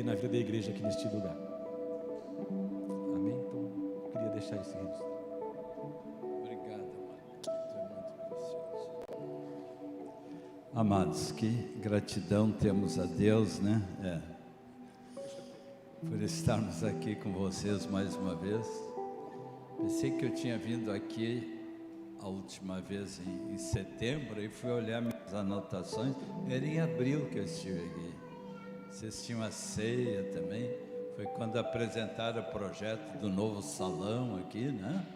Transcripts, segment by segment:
na vida da igreja aqui neste lugar. Amém? Então, eu queria deixar esse registro. Obrigado, amado. Tu é muito precioso. Amados, que gratidão temos a Deus, né? Por estarmos aqui com vocês mais uma vez. Pensei que eu tinha vindo aqui a última vez em setembro e fui olhar minhas anotações. Era em abril que eu estive aqui. Vocês tinham a ceia também. Foi quando apresentaram o projeto do novo salão aqui, né?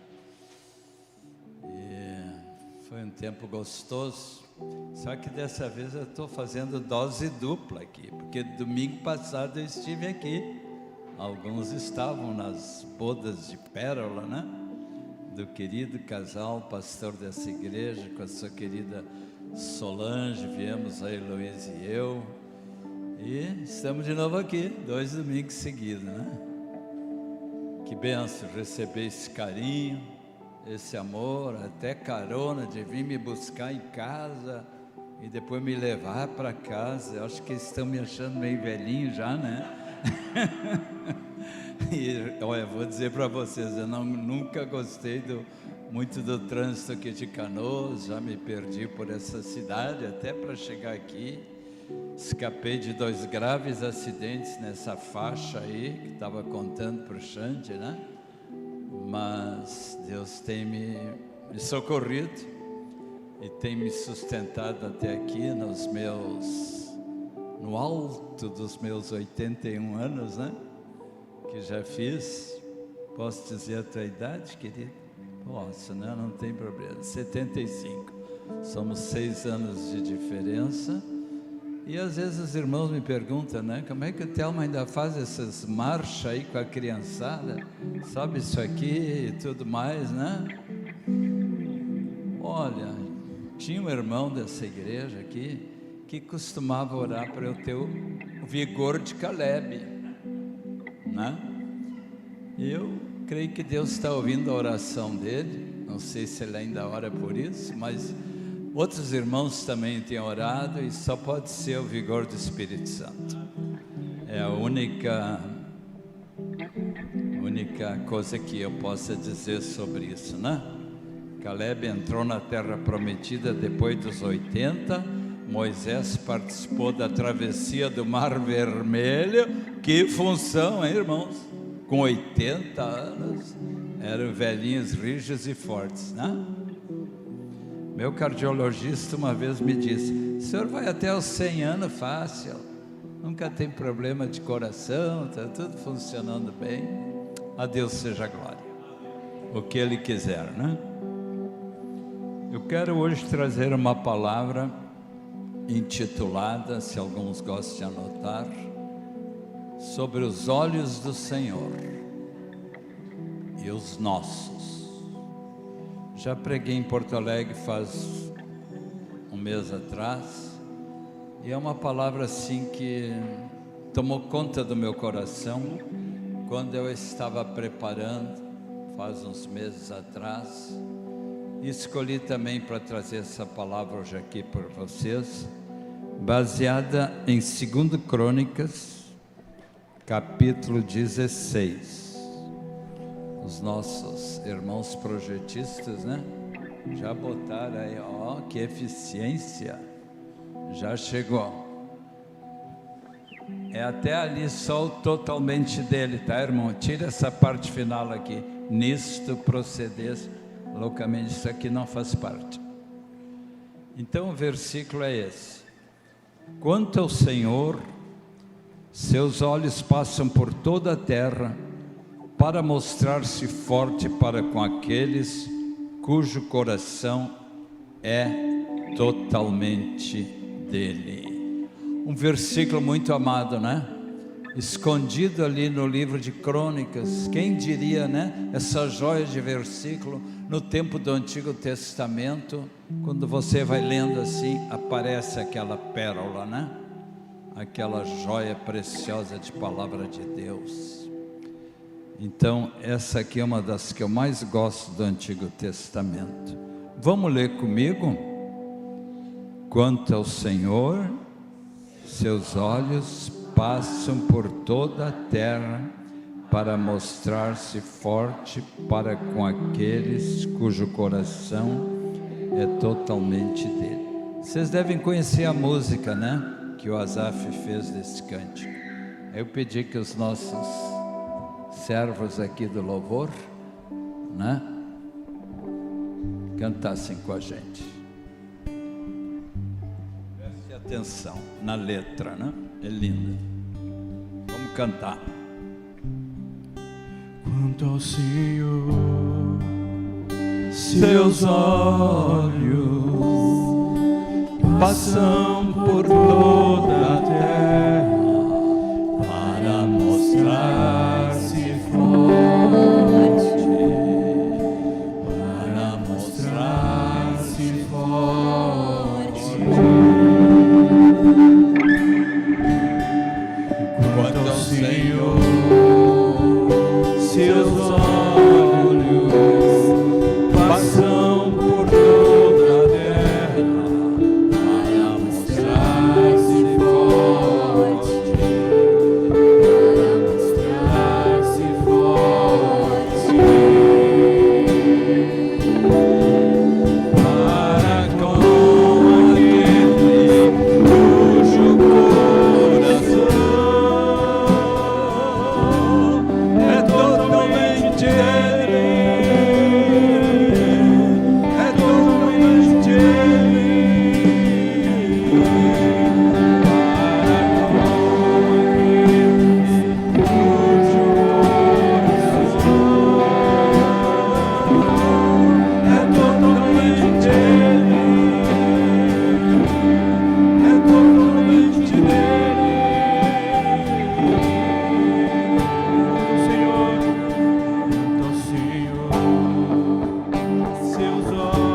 E foi um tempo gostoso. Só que dessa vez eu estou fazendo dose dupla aqui, porque domingo passado eu estive aqui. Alguns estavam nas bodas de pérola, né? Do querido casal, pastor dessa igreja, com a sua querida Solange, viemos a Heloísa e eu. E estamos de novo aqui, 2 domingos seguidos, né? Que benção receber esse carinho, esse amor, até carona de vir me buscar em casa e depois me levar para casa. Eu acho que eles estão me achando meio velhinho já, né? E olha, vou dizer para vocês, eu nunca gostei muito do trânsito aqui de Canoas, já me perdi por essa cidade até para chegar aqui. Escapei de 2 graves acidentes nessa faixa aí, que estava contando para o Xande, né? Mas Deus tem me socorrido e tem me sustentado até aqui no alto dos meus 81 anos, né? Que já fiz. Posso dizer a tua idade, querido? Posso, né? Não tem problema. 75. Somos 6 anos de diferença. E às vezes os irmãos me perguntam, né? Como é que o Thelma ainda faz essas marchas aí com a criançada? Sabe isso aqui e tudo mais, né? Olha, tinha um irmão dessa igreja aqui que costumava orar para eu ter o vigor de Caleb, né? E eu creio que Deus está ouvindo a oração dele. Não sei se ele ainda ora por isso, mas outros irmãos também têm orado e só pode ser o vigor do Espírito Santo. É a única coisa que eu possa dizer sobre isso, né? Caleb entrou na terra prometida depois dos 80. Moisés participou da travessia do Mar Vermelho. Que função, hein, irmãos? Com 80 anos, eram velhinhos rígidos e fortes, né? Meu cardiologista uma vez me disse: o senhor vai até os 100 anos fácil, nunca tem problema de coração, está tudo funcionando bem. A Deus seja a glória, o que Ele quiser, né? Eu quero hoje trazer uma palavra intitulada, se alguns gostam de anotar, sobre os olhos do Senhor e os nossos. Já preguei em Porto Alegre faz um mês atrás, e é uma palavra assim que tomou conta do meu coração quando eu estava preparando, faz uns meses atrás, e escolhi também para trazer essa palavra hoje aqui para vocês, baseada em 2 Crônicas, capítulo 16. Os nossos irmãos projetistas, né? Já botaram aí, ó, que eficiência, já chegou. É até ali só o totalmente dele, tá, irmão? Tira essa parte final aqui. Nisto procedesse, loucamente, isso aqui não faz parte. Então o versículo é esse: quanto ao Senhor, seus olhos passam por toda a terra, para mostrar-se forte para com aqueles cujo coração é totalmente dele. Um versículo muito amado, né? Escondido ali no livro de Crônicas. Quem diria, né? Essa joia de versículo no tempo do Antigo Testamento, quando você vai lendo assim, aparece aquela pérola, né? Aquela joia preciosa de palavra de Deus. Então, essa aqui é uma das que eu mais gosto do Antigo Testamento. Vamos ler comigo? Quanto ao Senhor, seus olhos passam por toda a terra para mostrar-se forte para com aqueles cujo coração é totalmente dele. Vocês devem conhecer a música, né? Que o Asaf fez desse cântico. Eu pedi que os nossos servos aqui do louvor, né, cantassem com a gente. Preste atenção na letra, né? É linda. Vamos cantar. Quanto ao Senhor, seus olhos passam por toda a terra para mostrar-se forte, para mostrar-se forte. Quanto ao Senhor, seus olhos passam por toda a terra para mostrar-se forte, para com aquele cujo coração é totalmente Ele, é totalmente Ele, para com aquele cujo coração é totalmente Ele, é totalmente dele. Senhor, quanto ao Senhor, seus olhos passam por quanto ao Senhor, seus olhos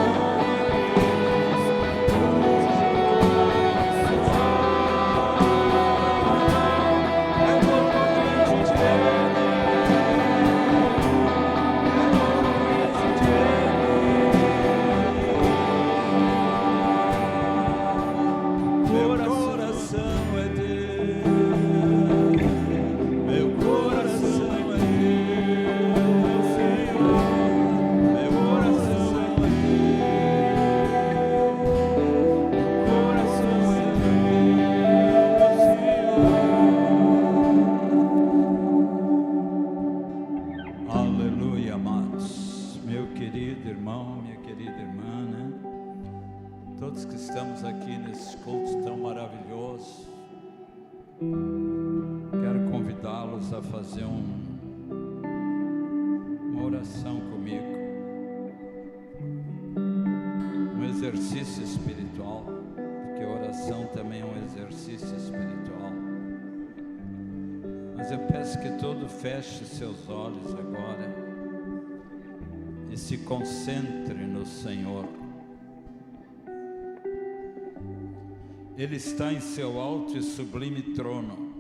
passam por meu coração é Deus, meu coração é Deus, Senhor, meu coração é Deus, meu coração é Deus, Senhor. Aleluia, amados. Meu querido irmão, minha querida irmã, né? Todos que estamos aqui nesse culto tão maravilhoso, quero convidá-los a fazer uma oração comigo, um exercício espiritual, porque a oração também é um exercício espiritual. Mas eu peço que todo feche seus olhos agora e se concentre no Senhor. Ele está em seu alto e sublime trono,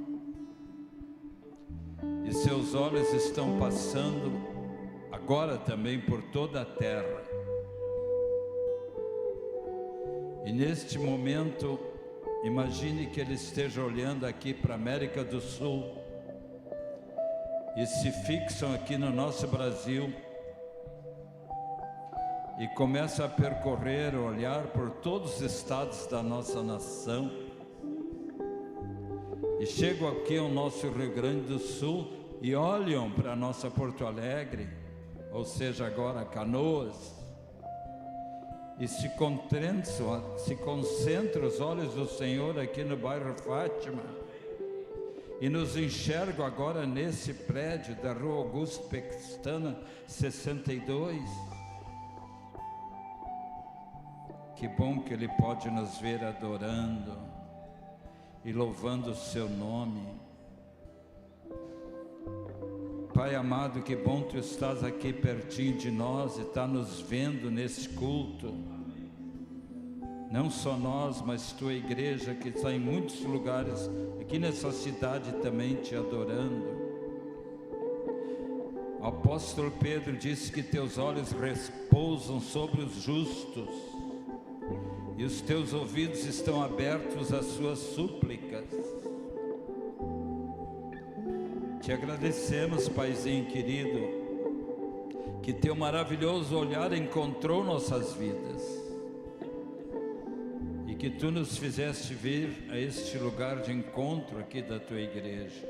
e seus olhos estão passando agora também por toda a terra. E neste momento, imagine que ele esteja olhando aqui para a América do Sul e se fixam aqui no nosso Brasil e começa a percorrer, olhar por todos os estados da nossa nação e chego aqui ao nosso Rio Grande do Sul e olham para nossa Porto Alegre, ou seja, agora Canoas, e se concentram os olhos do Senhor aqui no bairro Fátima, e nos enxergam agora nesse prédio da Rua Augusto Pestana 62. Que bom que Ele pode nos ver adorando e louvando o seu nome. Pai amado, que bom Tu estás aqui pertinho de nós e está nos vendo nesse culto. Não só nós, mas Tua igreja que está em muitos lugares, aqui nessa cidade também Te adorando. O apóstolo Pedro disse que Teus olhos repousam sobre os justos e os Teus ouvidos estão abertos às suas súplicas. Te agradecemos, Paizinho querido, que Teu maravilhoso olhar encontrou nossas vidas e que Tu nos fizeste vir a este lugar de encontro aqui da Tua igreja.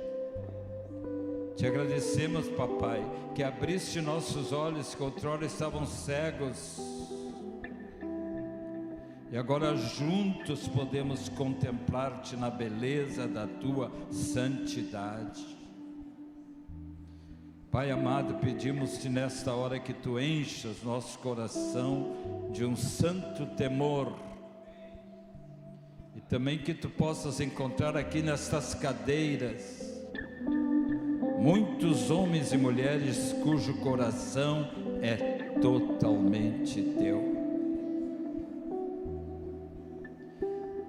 Te agradecemos, Papai, que abriste nossos olhos que outrora estavam cegos e agora juntos podemos contemplar-Te na beleza da Tua santidade. Pai amado, pedimos-Te nesta hora que Tu enchas nosso coração de um santo temor e também que Tu possas encontrar aqui nestas cadeiras muitos homens e mulheres cujo coração é totalmente Teu.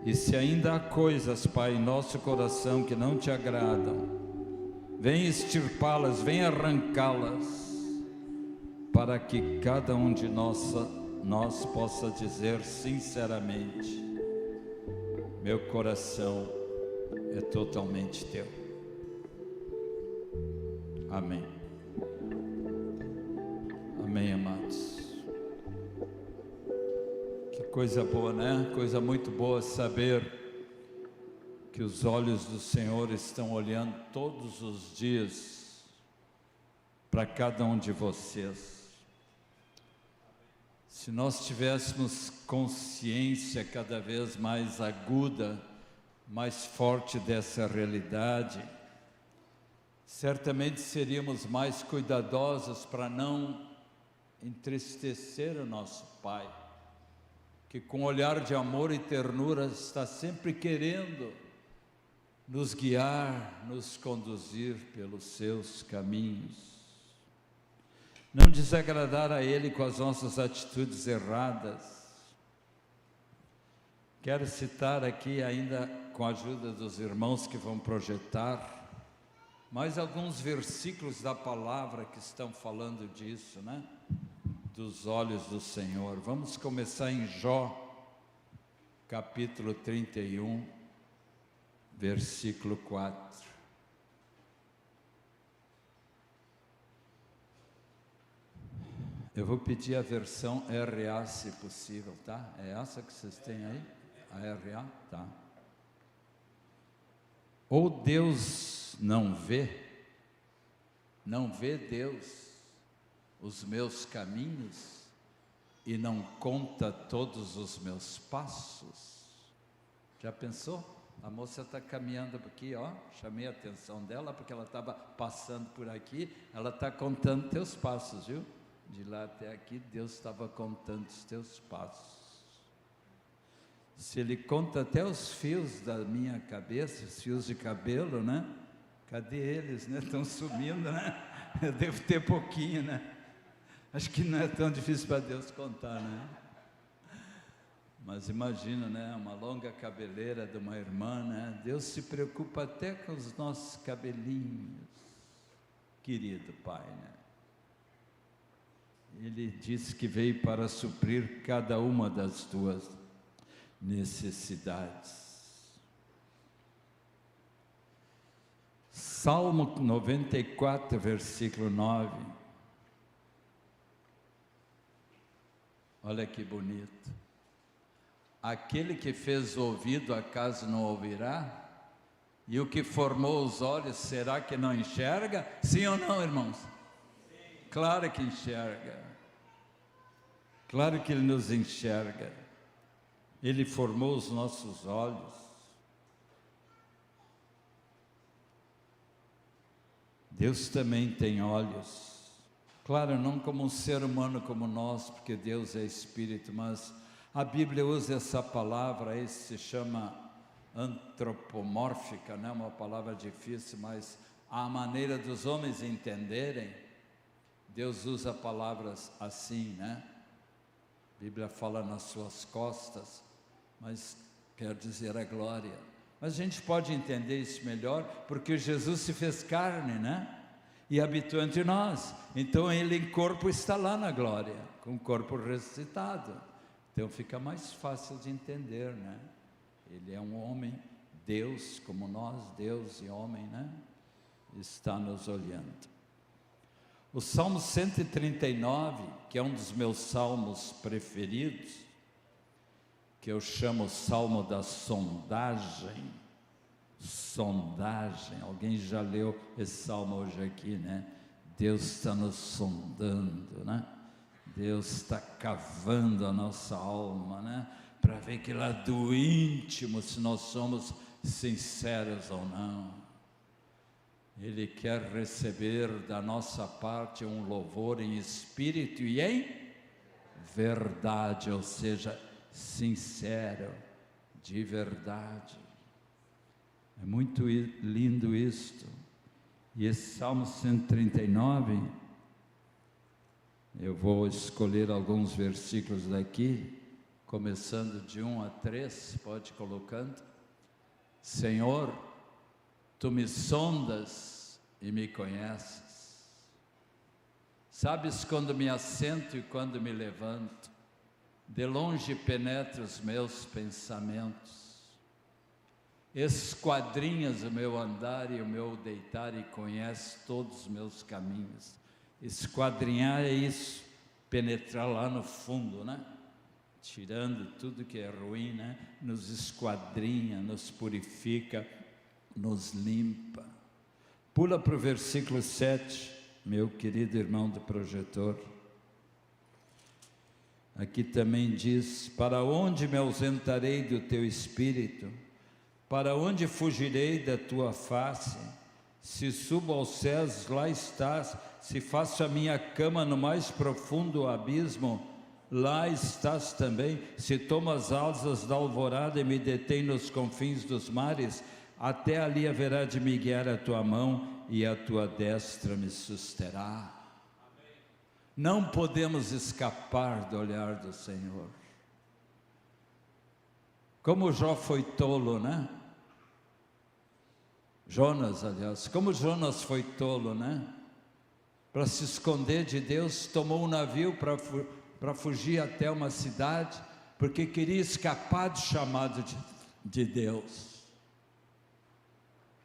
E se ainda há coisas, Pai, em nosso coração que não Te agradam, vem extirpá-las, vem arrancá-las, para que cada um de nós possa dizer sinceramente: meu coração é totalmente Teu. Amém. Amém, amados. Que coisa boa, né? Coisa muito boa saber que os olhos do Senhor estão olhando todos os dias para cada um de vocês. Se nós tivéssemos consciência cada vez mais aguda, mais forte dessa realidade, certamente seríamos mais cuidadosos para não entristecer o nosso Pai, que com olhar de amor e ternura está sempre querendo nos guiar, nos conduzir pelos seus caminhos. Não desagradar a Ele com as nossas atitudes erradas. Quero citar aqui ainda, com a ajuda dos irmãos que vão projetar, mais alguns versículos da palavra que estão falando disso, né? Dos olhos do Senhor. Vamos começar em Jó, capítulo 31, versículo 4. Eu vou pedir a versão RA, se possível, tá? É essa que vocês têm aí? A RA? Tá. Ou Deus não vê Deus os meus caminhos e não conta todos os meus passos? Já pensou? A moça está caminhando aqui, ó, chamei a atenção dela porque ela estava passando por aqui, ela está contando teus passos, viu? De lá até aqui, Deus estava contando os teus passos. Se Ele conta até os fios da minha cabeça, os fios de cabelo, né? Cadê eles, né? Estão sumindo, né? Eu devo ter pouquinho, né? Acho que não é tão difícil para Deus contar, né? Mas imagina, né? Uma longa cabeleira de uma irmã, né? Deus se preocupa até com os nossos cabelinhos, querido Pai, né? Ele disse que veio para suprir cada uma das tuas necessidades. Salmo 94, versículo 9. Olha que bonito. Aquele que fez ouvido, acaso não ouvirá? E o que formou os olhos, será que não enxerga? Sim ou não, irmãos? Claro que enxerga. Claro que Ele nos enxerga. Ele formou os nossos olhos. Deus também tem olhos. Claro, não como um ser humano como nós, porque Deus é Espírito, mas a Bíblia usa essa palavra aí, se chama antropomórfica, né? Uma palavra difícil, mas a maneira dos homens entenderem, Deus usa palavras assim, né? A Bíblia fala nas suas costas, mas quer dizer a glória. Mas a gente pode entender isso melhor, porque Jesus se fez carne, né? E habitou entre nós. Então Ele em corpo está lá na glória, com o corpo ressuscitado. Então fica mais fácil de entender, né? Ele é um homem, Deus como nós, Deus e homem, né? Está nos olhando. O Salmo 139, que é um dos meus salmos preferidos, que eu chamo Salmo da sondagem. Sondagem, alguém já leu esse salmo hoje aqui, né? Deus está nos sondando, né? Deus está cavando a nossa alma, né? Para ver que lá do íntimo, se nós somos sinceros ou não. Ele quer receber da nossa parte um louvor em espírito e em verdade, ou seja, sincero, de verdade. É muito lindo isto. E esse Salmo 139, eu vou escolher alguns versículos daqui, começando de 1 a 3, pode ir colocando. Senhor, Tu me sondas e me conheces. Sabes quando me assento e quando me levanto. De longe penetra os meus pensamentos. Esquadrinhas o meu andar e o meu deitar e conhece todos os meus caminhos. Esquadrinhar é isso, penetrar lá no fundo, né? Tirando tudo que é ruim, né? Nos esquadrinha, nos purifica, nos limpa. Pula para o versículo 7, meu querido irmão do projetor. Aqui também diz: para onde me ausentarei do teu espírito? Para onde fugirei da tua face? Se subo aos céus, lá estás. Se faço a minha cama no mais profundo abismo, lá estás também. Se tomo as asas da alvorada e me detém nos confins dos mares, até ali haverá de me guiar a tua mão e a tua destra me susterá. Não podemos escapar do olhar do Senhor. Como Jó foi tolo, né? Jonas, aliás, como Jonas foi tolo, né? Para se esconder de Deus, tomou um navio para fugir até uma cidade, porque queria escapar do chamado de Deus.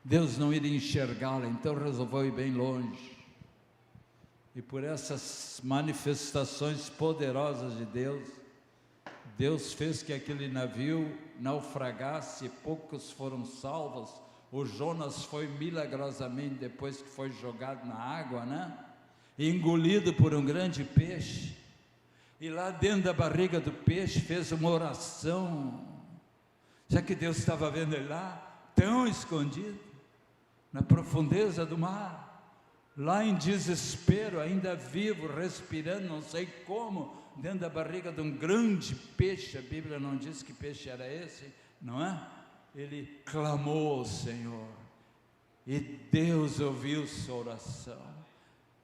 Deus não iria enxergá-la, então resolveu ir bem longe. E por essas manifestações poderosas de Deus, Deus fez que aquele navio naufragasse e poucos foram salvos. O Jonas foi milagrosamente, depois que foi jogado na água, né? Engolido por um grande peixe. E lá dentro da barriga do peixe fez uma oração. Já que Deus estava vendo ele lá, tão escondido, na profundeza do mar. Lá em desespero, ainda vivo, respirando, não sei como, dentro da barriga de um grande peixe. A Bíblia não diz que peixe era esse, não é? Ele clamou ao Senhor, e Deus ouviu sua oração.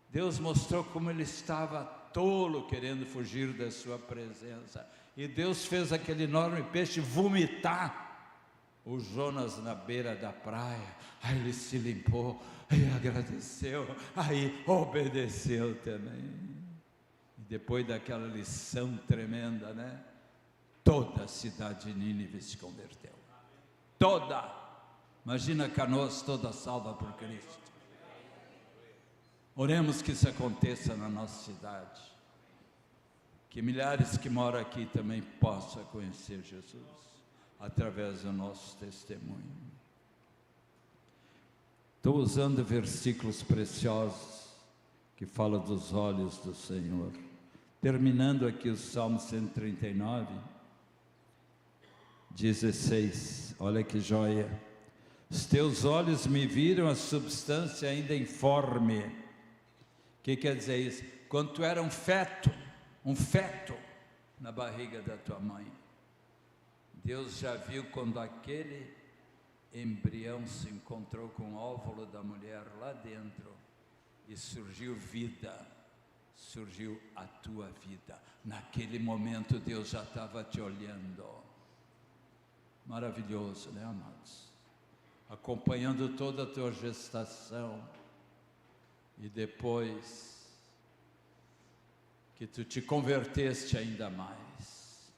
Deus mostrou como ele estava tolo, querendo fugir da sua presença, e Deus fez aquele enorme peixe vomitar o Jonas na beira da praia. Aí ele se limpou, aí agradeceu, aí obedeceu também. E depois daquela lição tremenda, né? Toda a cidade de Nínive se converteu. Toda. Imagina Canoas toda salva por Cristo. Oremos que isso aconteça na nossa cidade. Que milhares que moram aqui também possam conhecer Jesus através do nosso testemunho. Estou usando versículos preciosos que falam dos olhos do Senhor. Terminando aqui o Salmo 139, 16, olha que joia. Os teus olhos me viram a substância ainda informe. O que quer dizer isso? Quando tu era um feto na barriga da tua mãe, Deus já viu quando aquele embrião se encontrou com o óvulo da mulher lá dentro e surgiu vida, surgiu a tua vida. Naquele momento Deus já estava te olhando. Maravilhoso, né, amados? Acompanhando toda a tua gestação e depois que tu te converteste ainda mais.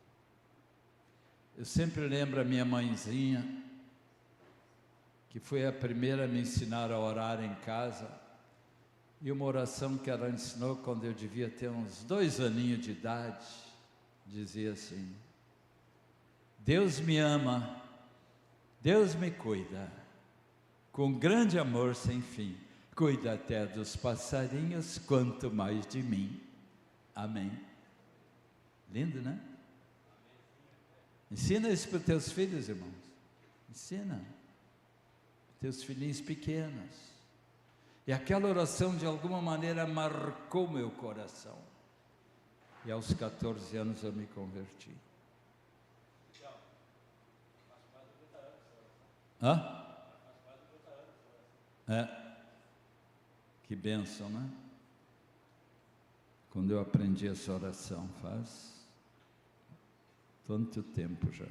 Eu sempre lembro a minha mãezinha, que foi a primeira a me ensinar a orar em casa, e uma oração que ela ensinou quando eu devia ter uns 2 aninhos de idade, dizia assim: Deus me ama, Deus me cuida, com grande amor sem fim, cuida até dos passarinhos, quanto mais de mim. Amém. Lindo, né? Ensina isso para os teus filhos, irmãos. Ensina. Teus filhinhos pequenos. E aquela oração de alguma maneira marcou meu coração. E aos 14 anos eu me converti. Hã? Que bênção, né? Quando eu aprendi essa oração, faz tanto tempo já.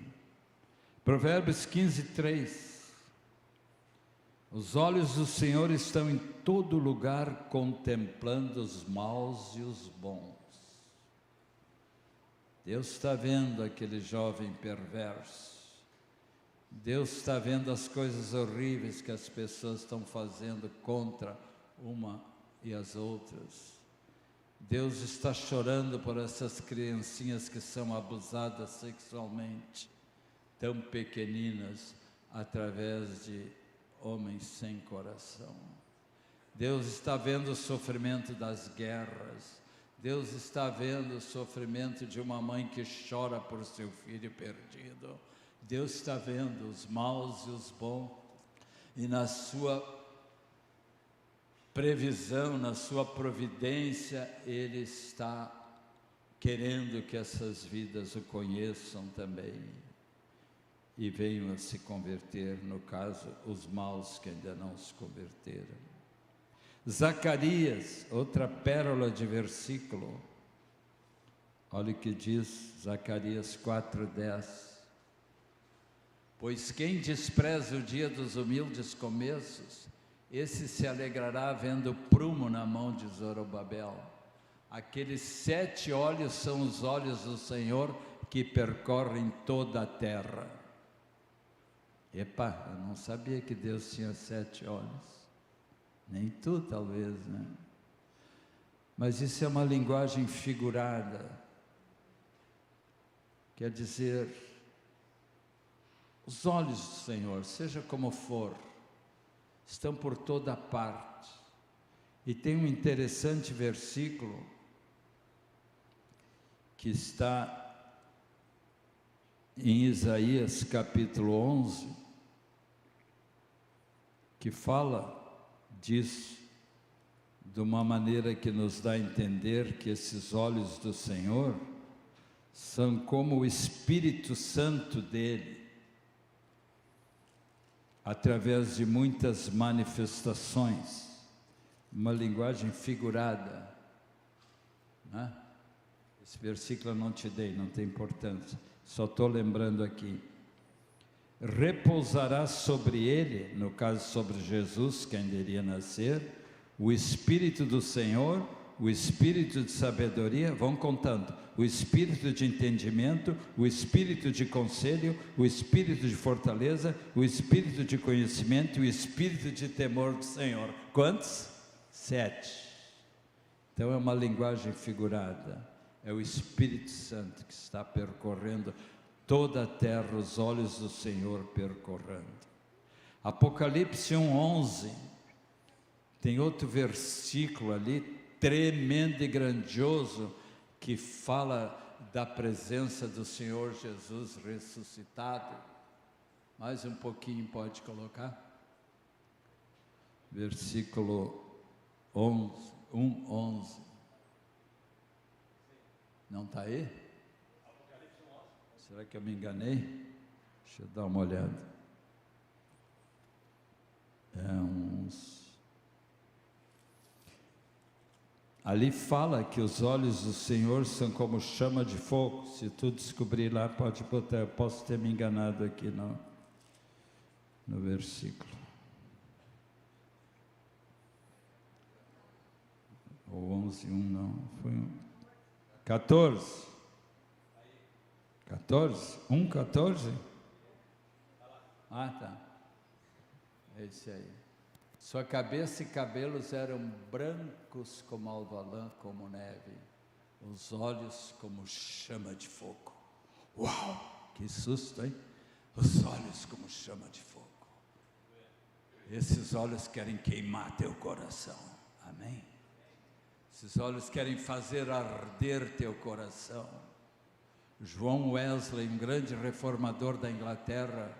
Provérbios 15, 3. Os olhos do Senhor estão em todo lugar, contemplando os maus e os bons. Deus está vendo aquele jovem perverso. Deus está vendo as coisas horríveis que as pessoas estão fazendo contra uma e as outras. Deus está chorando por essas criancinhas que são abusadas sexualmente, tão pequeninas, através de homens sem coração. Deus está vendo o sofrimento das guerras. Deus está vendo o sofrimento de uma mãe que chora por seu filho perdido. Deus está vendo os maus e os bons, e na sua previsão, na sua providência, Ele está querendo que essas vidas o conheçam também e venham a se converter, no caso, os maus que ainda não se converteram. Zacarias, outra pérola de versículo, olha o que diz Zacarias 4:10. Pois quem despreza o dia dos humildes começos, esse se alegrará vendo prumo na mão de Zorobabel. Aqueles 7 olhos são os olhos do Senhor que percorrem toda a terra. Epa, eu não sabia que Deus tinha 7 olhos. Nem tu, talvez, né? Mas isso é uma linguagem figurada. Quer dizer, os olhos do Senhor, seja como for, estão por toda parte. E tem um interessante versículo que está em Isaías capítulo 11, que fala disso, de uma maneira que nos dá a entender que esses olhos do Senhor são como o Espírito Santo dele, através de muitas manifestações, uma linguagem figurada, né? Esse versículo eu não te dei, não tem importância, só estou lembrando aqui. Repousará sobre ele, no caso sobre Jesus, que ainda iria nascer, o Espírito do Senhor, o Espírito de sabedoria, vão contando, o Espírito de entendimento, o Espírito de conselho, o Espírito de fortaleza, o Espírito de conhecimento e o Espírito de temor do Senhor. Quantos? 7. Então é uma linguagem figurada, é o Espírito Santo que está percorrendo toda a terra, os olhos do Senhor percorrendo. Apocalipse 1:11, Tem outro versículo ali, tremendo e grandioso, que fala da presença do Senhor Jesus ressuscitado. Mais um pouquinho, pode colocar? Versículo 11. Não está aí? Será que eu me enganei? Deixa eu dar uma olhada. Ali fala que os olhos do Senhor são como chama de fogo. Se tu descobrir lá, pode botar. Eu posso ter me enganado aqui no versículo. O 11, 1 não. Foi 14. 14? 1:14? Ah, tá. É esse aí. Sua cabeça e cabelos eram brancos como alvalã, como neve. Os olhos como chama de fogo. Uau! Que susto, hein? Os olhos como chama de fogo. Esses olhos querem queimar teu coração. Amém? Esses olhos querem fazer arder teu coração. João Wesley, um grande reformador da Inglaterra,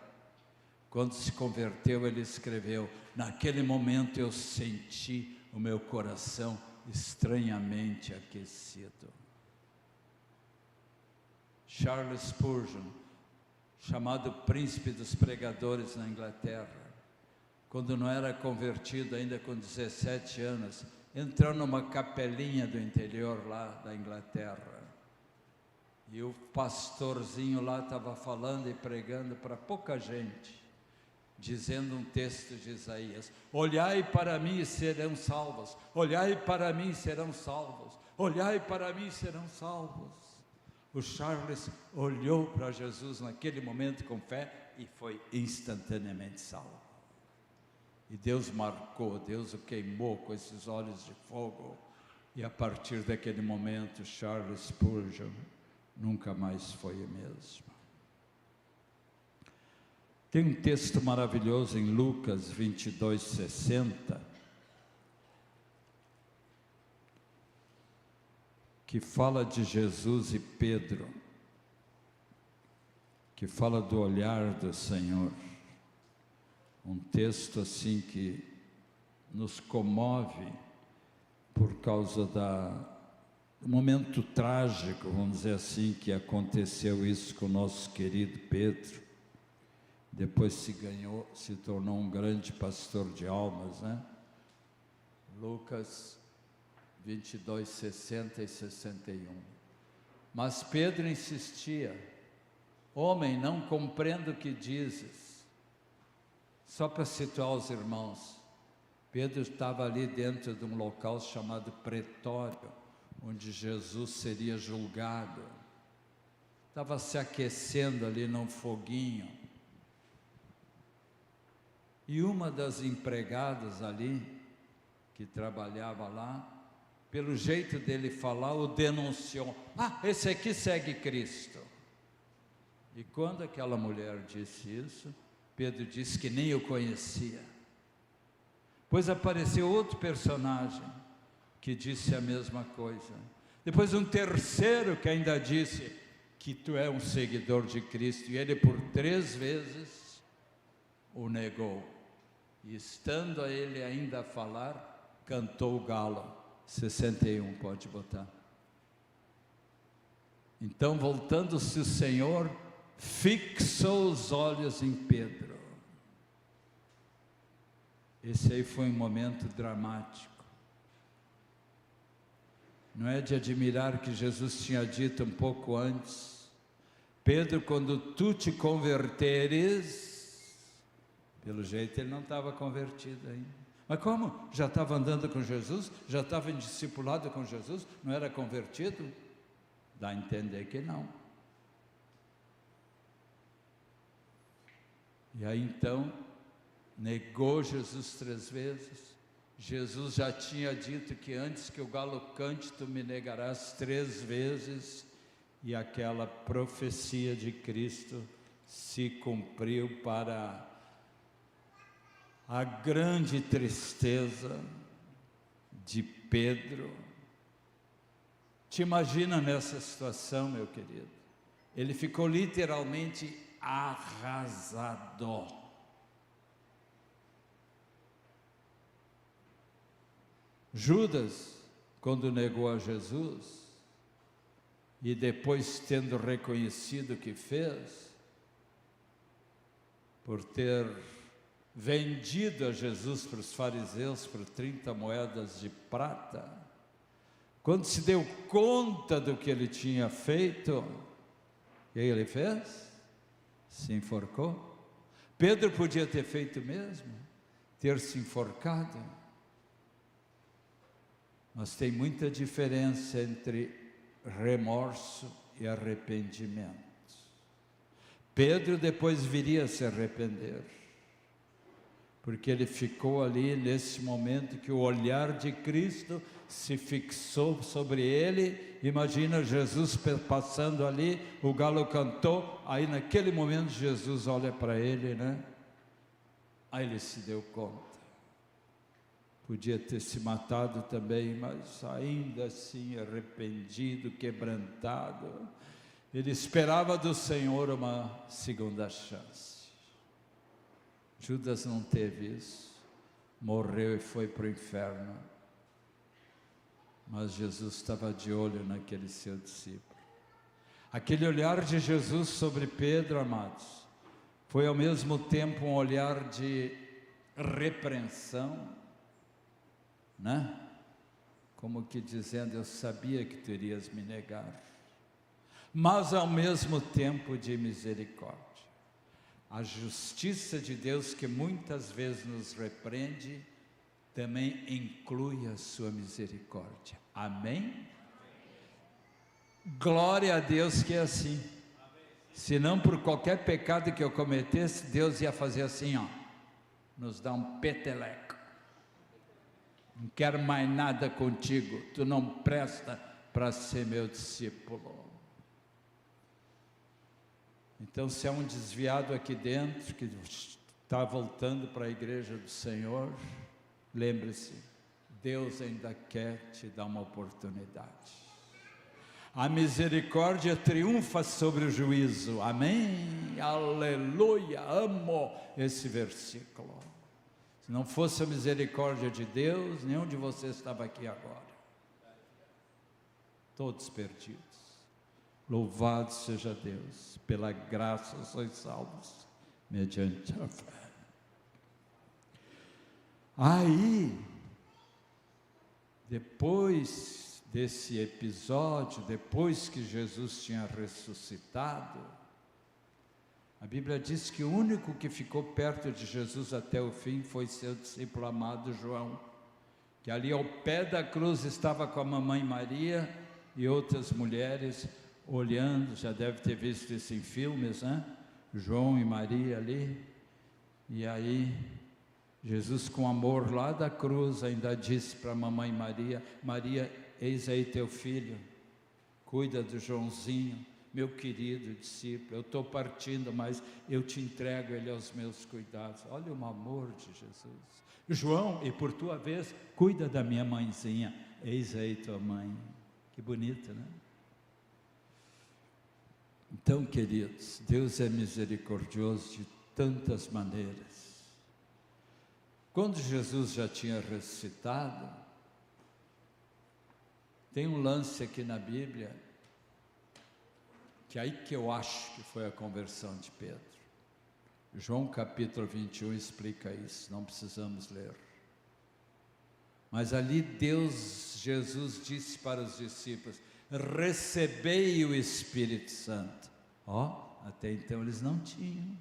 quando se converteu, ele escreveu: naquele momento eu senti o meu coração estranhamente aquecido. Charles Spurgeon, chamado príncipe dos pregadores na Inglaterra, quando não era convertido ainda com 17 anos, entrou numa capelinha do interior lá da Inglaterra. E o pastorzinho lá estava falando e pregando para pouca gente, dizendo um texto de Isaías: olhai para mim e serão salvos, olhai para mim e serão salvos, olhai para mim e serão salvos. O Charles olhou para Jesus naquele momento com fé e foi instantaneamente salvo. E Deus marcou, Deus o queimou com esses olhos de fogo. E a partir daquele momento, Charles Spurgeon nunca mais foi o mesmo. Tem um texto maravilhoso em Lucas 22:60, que fala de Jesus e Pedro, que fala do olhar do Senhor. Um texto assim que nos comove por causa do momento trágico, vamos dizer assim, que aconteceu isso com o nosso querido Pedro. Depois se tornou um grande pastor de almas, né? Lucas 22:60 e 61. Mas Pedro insistia: homem, não compreendo o que dizes. Só para situar os irmãos, Pedro estava ali dentro de um local chamado pretório, onde Jesus seria julgado. Estava se aquecendo ali num foguinho. E uma das empregadas ali, que trabalhava lá, pelo jeito dele falar, o denunciou: ah, esse aqui segue Cristo. E quando aquela mulher disse isso, Pedro disse que nem o conhecia. Pois apareceu outro personagem que disse a mesma coisa. Depois um terceiro que ainda disse que tu é um seguidor de Cristo. E ele por 3 vezes o negou. E estando a ele ainda a falar, cantou o galo. 61, pode botar. Então, voltando-se o Senhor, fixou os olhos em Pedro. Esse aí foi um momento dramático. Não é de admirar que Jesus tinha dito um pouco antes: Pedro, quando tu te converteres, pelo jeito ele não estava convertido ainda. Mas como? Já estava andando com Jesus? Já estava em discipulado com Jesus? Não era convertido? Dá a entender que não. E aí então, negou Jesus 3 vezes. Jesus já tinha dito que antes que o galo cante, tu me negarás 3 vezes. E aquela profecia de Cristo se cumpriu para a grande tristeza de Pedro. Te imagina nessa situação, meu querido? Ele ficou literalmente arrasado. Judas, quando negou a Jesus, e depois tendo reconhecido o que fez, por ter vendido a Jesus para os fariseus por 30 moedas de prata, quando se deu conta do que ele tinha feito, o que ele fez? Se enforcou. Pedro podia ter feito o mesmo, ter se enforcado. Mas tem muita diferença entre remorso e arrependimento. Pedro depois viria a se arrepender, porque ele ficou ali nesse momento que o olhar de Cristo se fixou sobre ele. Imagina Jesus passando ali, o galo cantou, aí naquele momento Jesus olha para ele, né? Aí ele se deu conta. Podia ter se matado também, mas ainda assim arrependido, quebrantado, ele esperava do Senhor uma segunda chance. Judas não teve isso, morreu e foi para o inferno. Mas Jesus estava de olho naquele seu discípulo. Aquele olhar de Jesus sobre Pedro, amados, foi ao mesmo tempo um olhar de repreensão, né? Como que dizendo, eu sabia que tu irias me negar, mas ao mesmo tempo de misericórdia. A justiça de Deus, que muitas vezes nos repreende, também inclui a sua misericórdia. Amém? Glória a Deus que é assim. Se não por qualquer pecado que eu cometesse, Deus ia fazer assim, ó, nos dá um peteleco. Não quero mais nada contigo, tu não presta para ser meu discípulo. Então, se há um desviado aqui dentro, que está voltando para a igreja do Senhor, lembre-se, Deus ainda quer te dar uma oportunidade. A misericórdia triunfa sobre o juízo, amém? Aleluia, amo esse versículo. Se não fosse a misericórdia de Deus, nenhum de vocês estava aqui agora. Todos perdidos. Louvado seja Deus, pela graça sois salvos, mediante a fé. Aí, depois desse episódio, depois que Jesus tinha ressuscitado, a Bíblia diz que o único que ficou perto de Jesus até o fim foi seu discípulo amado João, que ali ao pé da cruz estava com a mamãe Maria e outras mulheres olhando. Já deve ter visto isso em filmes, né? João e Maria ali. E aí Jesus, com amor lá da cruz, ainda disse para a mamãe Maria: Maria, eis aí teu filho, cuida do Joãozinho, meu querido discípulo, eu estou partindo, mas eu te entrego ele aos meus cuidados. Olha o amor de Jesus. João, e por tua vez, cuida da minha mãezinha, eis aí tua mãe. Que bonito, né? Então, queridos, Deus é misericordioso de tantas maneiras. Quando Jesus já tinha ressuscitado, tem um lance aqui na Bíblia, que é aí que eu acho que foi a conversão de Pedro. João capítulo 21 explica isso, não precisamos ler. Mas ali Jesus disse para os discípulos: recebei o Espírito Santo. Até então eles não tinham.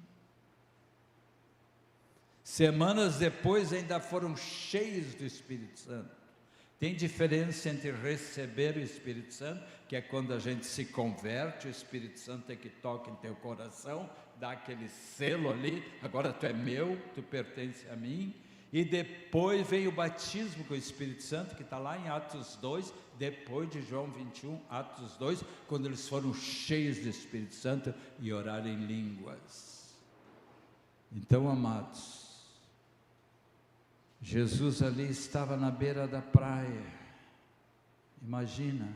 Semanas depois ainda foram cheios do Espírito Santo. Tem diferença entre receber o Espírito Santo, que é quando a gente se converte, o Espírito Santo é que toca em teu coração, dá aquele selo ali, agora tu é meu, tu pertence a mim. E depois vem o batismo com o Espírito Santo, que está lá em Atos 2, depois de João 21, Atos 2, quando eles foram cheios do Espírito Santo e oraram em línguas. Então, amados, Jesus ali estava na beira da praia. Imagina,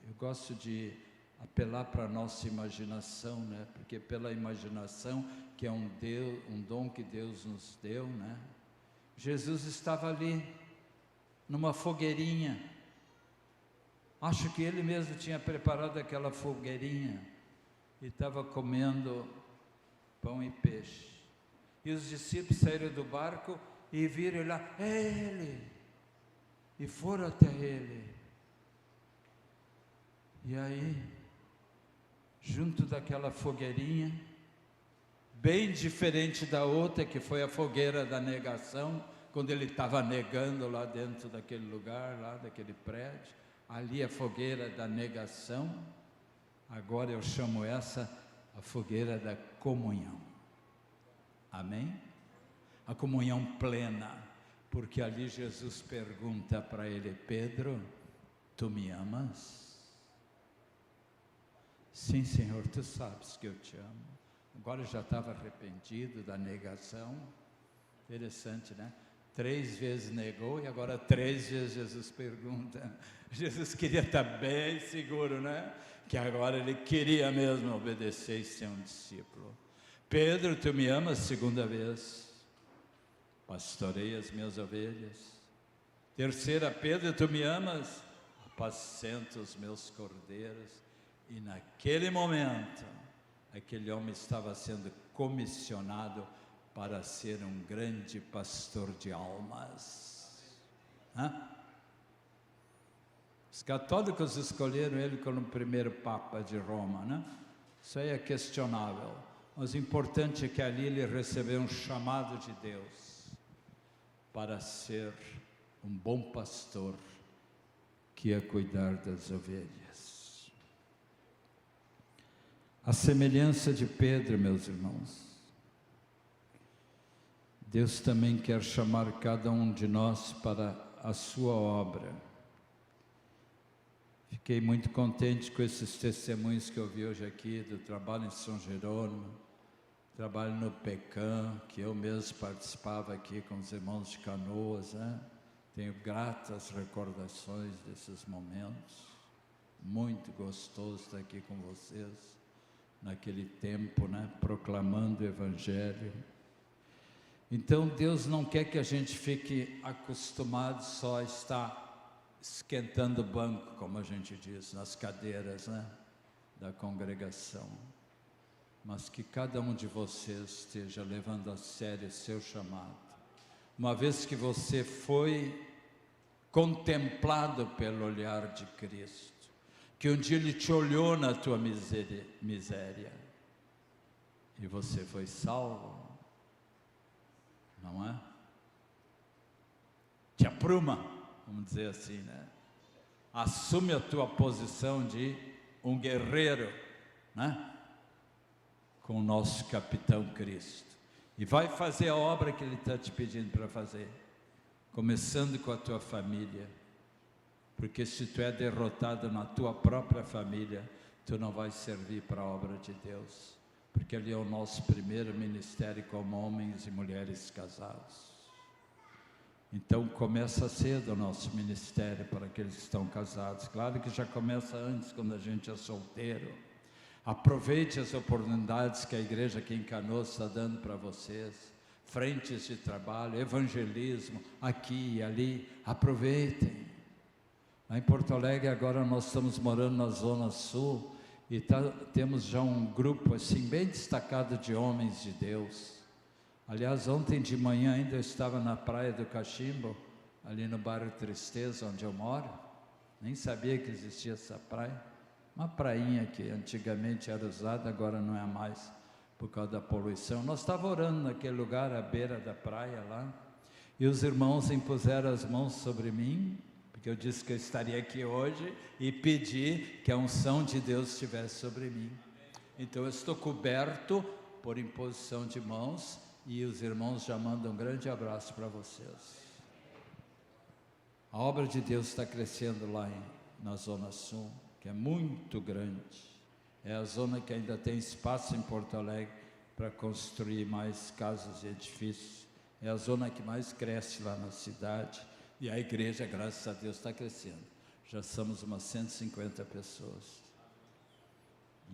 eu gosto de apelar para a nossa imaginação, né? Porque pela imaginação, que é um dom que Deus nos deu, né? Jesus estava ali, numa fogueirinha. Acho que ele mesmo tinha preparado aquela fogueirinha e estava comendo pão e peixe. E os discípulos saíram do barco e viram lá, é ele! E foram até ele. E aí, junto daquela fogueirinha, bem diferente da outra, que foi a fogueira da negação, quando ele estava negando lá dentro daquele lugar, lá daquele prédio, ali a fogueira da negação, agora eu chamo essa a fogueira da comunhão. Amém? A comunhão plena, porque ali Jesus pergunta para ele, Pedro, tu me amas? Sim, Senhor, tu sabes que eu te amo. Agora eu já estava arrependido da negação. Interessante, né? 3 vezes negou e agora 3 vezes Jesus pergunta. Jesus queria estar bem seguro, né? Que agora ele queria mesmo obedecer e ser um discípulo. Pedro, tu me amas? 2ª vez. Pastorei as minhas ovelhas. 3ª, Pedro, tu me amas? Apacento os meus cordeiros. E naquele momento, aquele homem estava sendo comissionado para ser um grande pastor de almas. Os católicos escolheram ele como o primeiro Papa de Roma, né? Isso aí é questionável. Mas o importante é que ali ele recebeu um chamado de Deus para ser um bom pastor que ia cuidar das ovelhas. A semelhança de Pedro, meus irmãos, Deus também quer chamar cada um de nós para a sua obra. Fiquei muito contente com esses testemunhos que eu vi hoje aqui, do trabalho em São Jerônimo, trabalho no PECAM, que eu mesmo participava aqui com os irmãos de Canoas, né? Tenho gratas recordações desses momentos, muito gostoso estar aqui com vocês, naquele tempo, né? Proclamando o Evangelho. Então Deus não quer que a gente fique acostumado só a estar esquentando o banco, como a gente diz, nas cadeiras, né? Da congregação. Mas que cada um de vocês esteja levando a sério seu chamado. Uma vez que você foi contemplado pelo olhar de Cristo, que um dia Ele te olhou na tua miséria, e você foi salvo, não é? Te apruma, vamos dizer assim, né? Assume a tua posição de um guerreiro, né? Com o nosso capitão Cristo, e vai fazer a obra que Ele está te pedindo para fazer, começando com a tua família, porque se tu é derrotado na tua própria família, tu não vais servir para a obra de Deus, porque ali é o nosso primeiro ministério como homens e mulheres casados. Então começa cedo o nosso ministério para aqueles que estão casados, claro que já começa antes, quando a gente é solteiro. Aproveite as oportunidades que a igreja aqui em Canoas está dando para vocês, frentes de trabalho, evangelismo, aqui e ali, aproveitem. Lá em Porto Alegre agora nós estamos morando na Zona Sul, e temos já um grupo assim bem destacado de homens de Deus. Aliás, ontem de manhã ainda eu estava na praia do Cachimbo, ali no bairro Tristeza, onde eu moro, nem sabia que existia essa praia. Uma prainha que antigamente era usada, agora não é mais, por causa da poluição. Nós estávamos orando naquele lugar, à beira da praia lá, e os irmãos impuseram as mãos sobre mim, porque eu disse que eu estaria aqui hoje, e pedi que a unção de Deus estivesse sobre mim. Então eu estou coberto por imposição de mãos, e os irmãos já mandam um grande abraço para vocês. A obra de Deus está crescendo lá na Zona Sul, que é muito grande. É a zona que ainda tem espaço em Porto Alegre para construir mais casas e edifícios, É a zona que mais cresce lá na cidade. E a igreja, graças a Deus, está crescendo. Já somos umas 150 pessoas.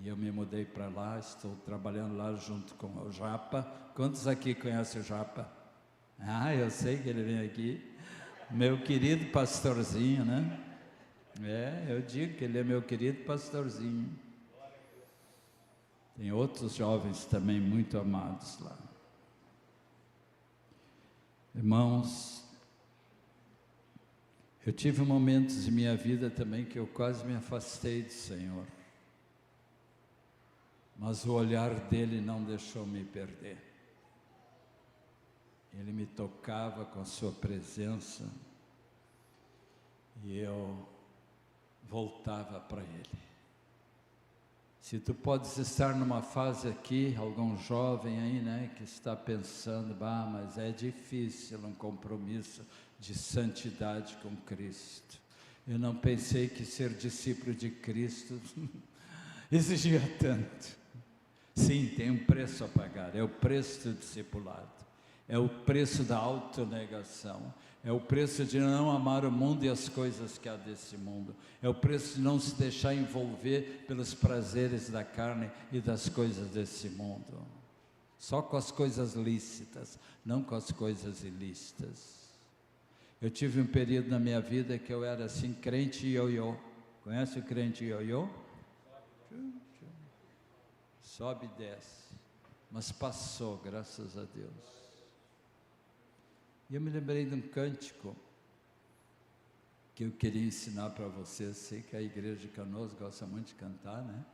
E eu me mudei para lá, estou trabalhando lá junto com o Japa. Quantos aqui conhecem o Japa? Ah, eu sei que ele vem aqui. Meu querido pastorzinho, né? Eu digo que ele é meu querido pastorzinho. Tem outros jovens também muito amados lá. Irmãos, eu tive momentos em minha vida também que eu quase me afastei do Senhor. Mas o olhar dele não deixou me perder. Ele me tocava com a sua presença e eu voltava para ele. Se tu podes estar numa fase aqui, algum jovem aí, né, que está pensando, mas é difícil um compromisso de santidade com Cristo. Eu não pensei que ser discípulo de Cristo exigia tanto. Sim, tem um preço a pagar, é o preço do discipulado, é o preço da autonegação, é o preço de não amar o mundo e as coisas que há desse mundo, é o preço de não se deixar envolver pelos prazeres da carne e das coisas desse mundo, só com as coisas lícitas, não com as coisas ilícitas. Eu tive um período na minha vida que eu era assim, crente ioiô. Conhece o crente ioiô? Sobe e desce, mas passou, graças a Deus. E eu me lembrei de um cântico que eu queria ensinar para vocês. Sei que a igreja de Canoas gosta muito de cantar, né?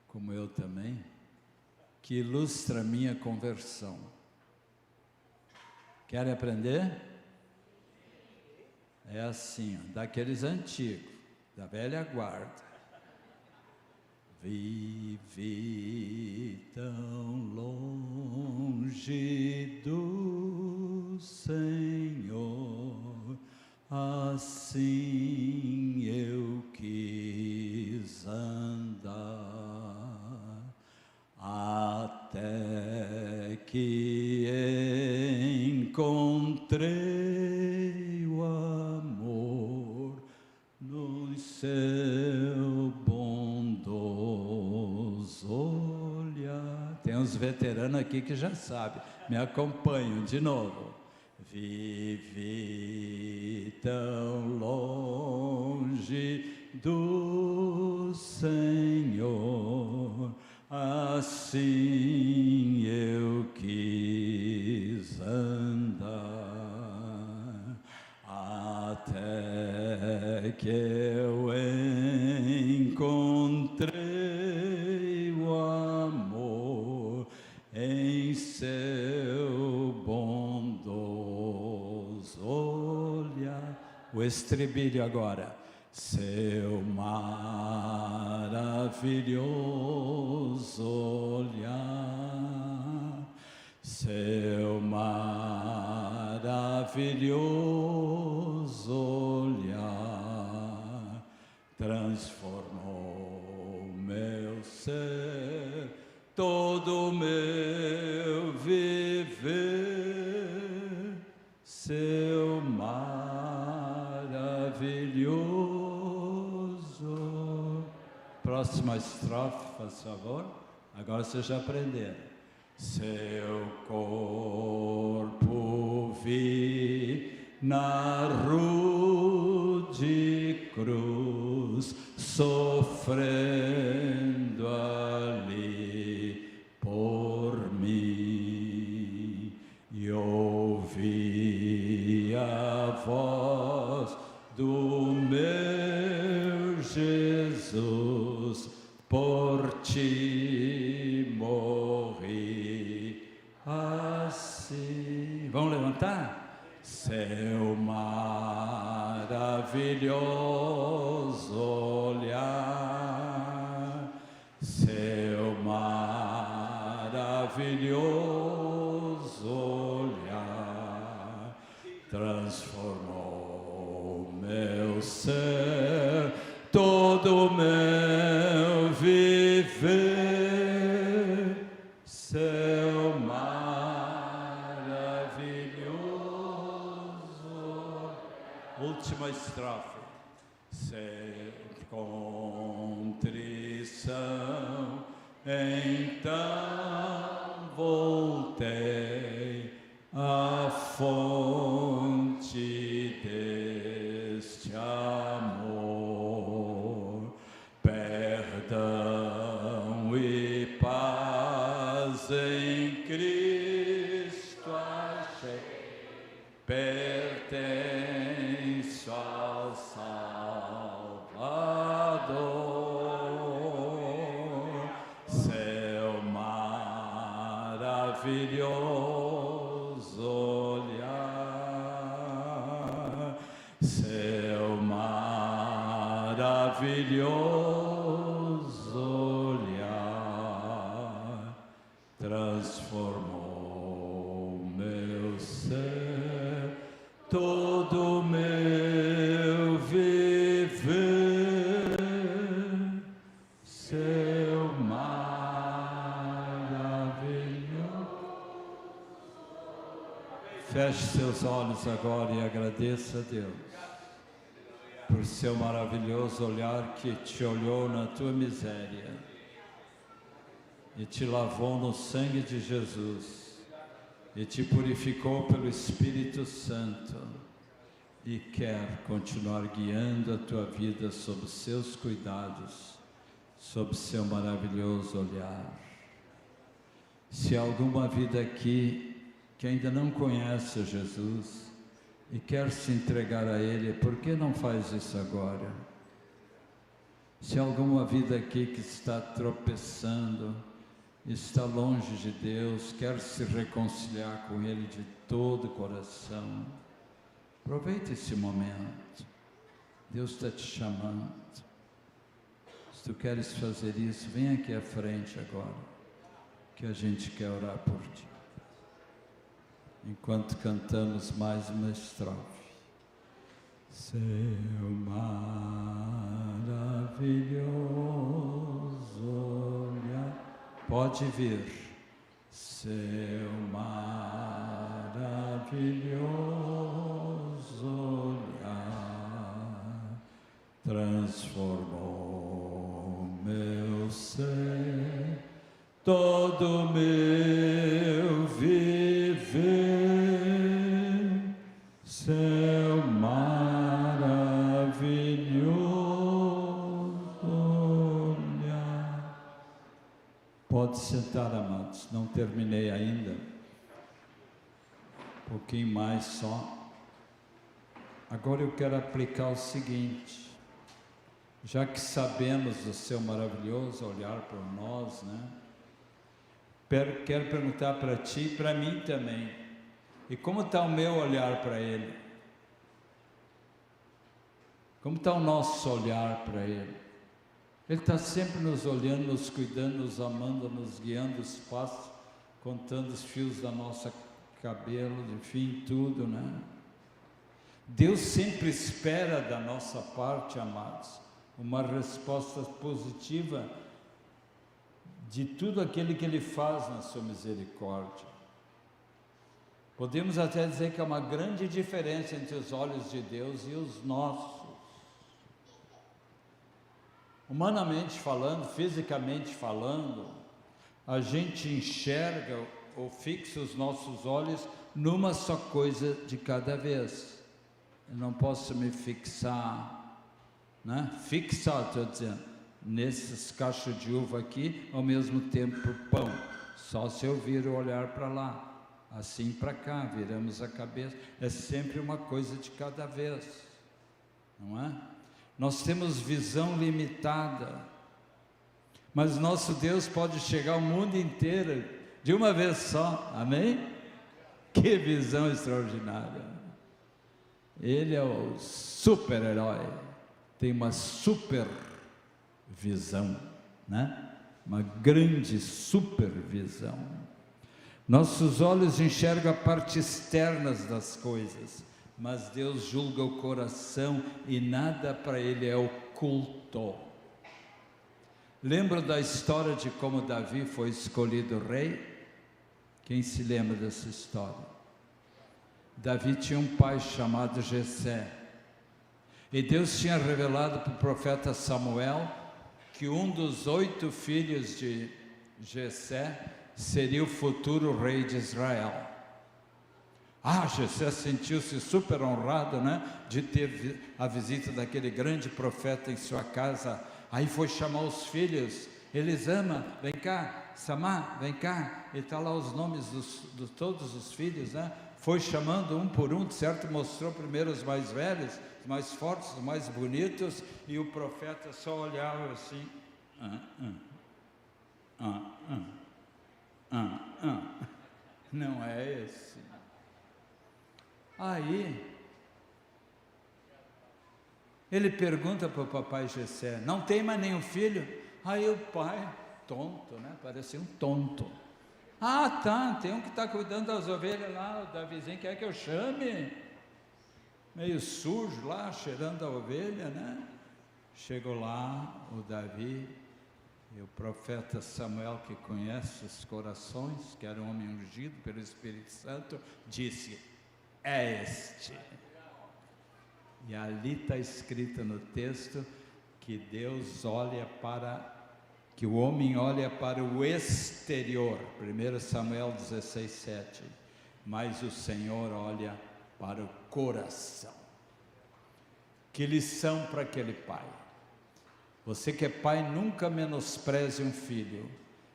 Como eu também, que ilustra a minha conversão. Querem aprender? É assim, ó, daqueles antigos, da velha guarda. Vivi tão longe do Senhor, assim eu quis andar, até que encontrei o amor no seu bondoso olhar. Tem uns veteranos aqui que já sabem, me acompanham de novo. Vivi tão longe do Senhor, assim eu quis andar, até que eu encontrei o amor em seu bondoso olhar. O estribilho agora. Seu maravilhoso olhar, seu maravilhoso olhar, transformou meu ser, todo meu viver, seu maravilhoso. Próxima estrofe, faz favor. Agora vocês já aprenderam. Seu corpo vi na rude cruz, sofrendo ali por mim, e ouvi a voz do meu Jesus, por ti morri assim. Vamos levantar? Seu maravilhoso olhar, seu maravilhoso olhar, transformou meu ser, todo o meu viver, seu maravilhoso Então voltei à fonte deste amor, perdão e paz em Cristo achei, pertenço ao Salvador, céu maravilhoso olhar, céu maravilhoso olhar, transformou meu ser, todo meu viver, seu maravilhoso. Feche seus olhos agora e agradeça a Deus por seu maravilhoso olhar que te olhou na tua miséria e te lavou no sangue de Jesus e te purificou pelo Espírito Santo e quer continuar guiando a tua vida sob seus cuidados, sob seu maravilhoso olhar. Se há alguma vida aqui que ainda não conhece Jesus e quer se entregar a Ele, por que não faz isso agora? Se há alguma vida aqui que está tropeçando, está longe de Deus, quer se reconciliar com Ele de todo o coração, aproveita esse momento. Deus está te chamando. Se tu queres fazer isso, vem aqui à frente agora, que a gente quer orar por ti. Enquanto cantamos mais uma estrofe. Seu maravilhoso olhar, pode vir. Seu maravilhoso olhar transformou meu ser, todo meu viver, seu maravilhoso olhar. Pode sentar, amados, não terminei ainda, um pouquinho mais só. Agora eu quero aplicar o seguinte, já que sabemos do seu maravilhoso olhar por nós, né? Quero perguntar para ti e para mim também, e como está o meu olhar para Ele? Como está o nosso olhar para Ele? Ele está sempre nos olhando, nos cuidando, nos amando, nos guiando os passos, contando os fios da nossa cabelo, enfim, tudo, né? Deus sempre espera da nossa parte, amados, uma resposta positiva de tudo aquilo que Ele faz na sua misericórdia. Podemos até dizer que há uma grande diferença entre os olhos de Deus e os nossos. Humanamente falando, fisicamente falando, a gente enxerga ou fixa os nossos olhos numa só coisa de cada vez. Eu não posso me fixar, né? Fixar, estou dizendo, nesses cachos de uva aqui, ao mesmo tempo pão, só se eu viro o olhar para lá, assim para cá, viramos a cabeça, é sempre uma coisa de cada vez, não é? Nós temos visão limitada, mas nosso Deus pode chegar ao mundo inteiro de uma vez só, amém? Que visão extraordinária! Ele é o super-herói, tem uma super visão, né? Uma grande supervisão. Nossos olhos enxergam a parte externa das coisas, mas Deus julga o coração e nada para Ele é oculto. Lembra da história de como Davi foi escolhido rei? Quem se lembra dessa história? Davi tinha um pai chamado Jessé, e Deus tinha revelado para o profeta Samuel que um dos 8 filhos de Jessé seria o futuro rei de Israel. Jessé sentiu-se super honrado, né, de ter a visita daquele grande profeta em sua casa. Aí foi chamar os filhos. Elisama, vem cá. Samá, vem cá. E está lá os nomes de todos os filhos, né? Foi chamando um por um, certo? Mostrou primeiro os mais velhos, os mais fortes, os mais bonitos, e o profeta só olhava assim. Não é esse. Aí ele pergunta para o papai Jessé: não tem mais nenhum filho? Aí o pai, tonto, né? Parecia um tonto. Tá, tem um que está cuidando das ovelhas lá, o Davizinho, quer que eu chame? Meio sujo lá, cheirando a ovelha, né? Chegou lá o Davi, e o profeta Samuel, que conhece os corações, que era um homem ungido pelo Espírito Santo, disse: é este. E ali está escrito no texto que Deus olha para, que o homem olha para o exterior, 1 Samuel 16:7, mas o Senhor olha para o coração. Que lição para aquele pai. Você que é pai, nunca menospreze um filho,